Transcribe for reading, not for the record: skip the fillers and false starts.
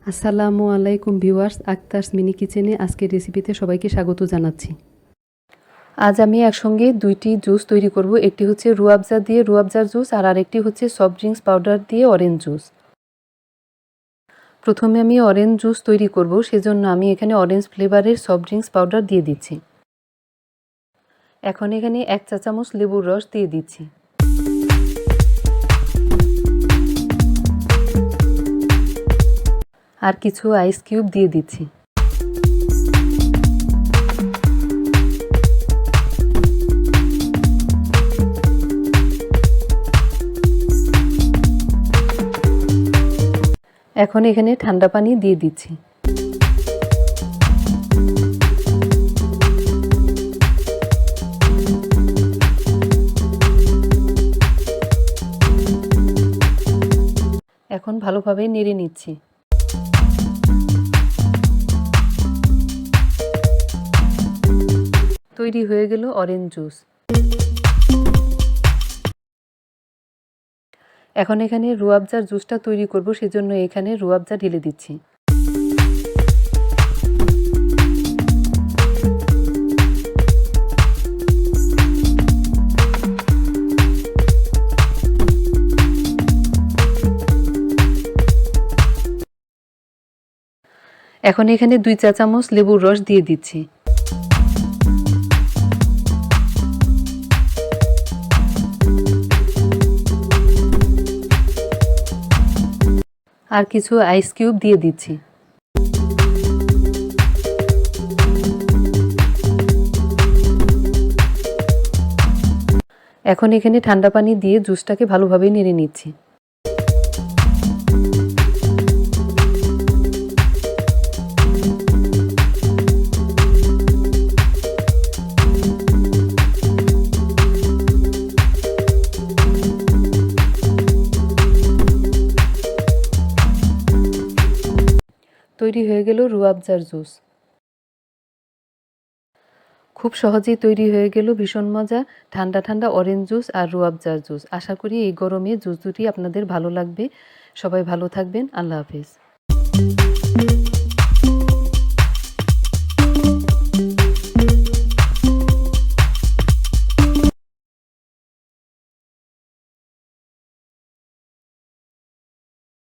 আসসালামু আলাইকুম viewers, আক্তারস mini কিচেনে আজকের রেসিপিতে সবাইকে স্বাগত জানাচ্ছি। আজ আমি একসঙ্গে দুইটি জুস তৈরি করব। একটি হচ্ছে রুহ আফজা দিয়ে রুহ আফজার জুস আর আরেকটি হচ্ছে সফট ড্রিঙ্কস পাউডার দিয়ে অরেঞ্জ জুস। প্রথমে আমি অরেঞ্জ জুস তৈরি করব, সেজন্য আমি এখানে অরেঞ্জ ফ্লেভারের সফট ড্রিঙ্কস পাউডার দিয়ে দিচ্ছি। এখন এখানে 1 চা চামচ লেবুর রস দিয়ে দিচ্ছি। আর কিছু আইস কিউব দিয়ে দিচ্ছি। এখন এখানে ঠান্ডা পানি দিয়ে দিচ্ছি। এখন ভালোভাবে নেড়ে নিচ্ছি। তৈরি হয়ে গেল অরেঞ্জ জুস। এখন এখানে রুহ আফজার জুসটা তৈরি করব, সেজন্য এখানে রুহ আফজা ঢেলে দিচ্ছি। এখন এখানে 2 চা চামচ লেবুর রস দিয়ে দিচ্ছি। আর কিছু আইস কিউব দিয়ে দিচ্ছি। এখন এখানে ঠান্ডা পানি দিয়ে জুসটাকে ভালোভাবে নেড়ে নিচ্ছি। তৈরি হয়ে গেল রুহ আফজার জুস। খুব সহজেই তৈরি হয়ে গেল ভীষণ মজা ঠান্ডা ঠান্ডা অরেঞ্জ জুস আর রুহ আফজার জুস। আশা করি এই গরমে জুস দুটি আপনাদের ভালো লাগবে। সবাই ভালো থাকবেন। আল্লাহ হাফেজ।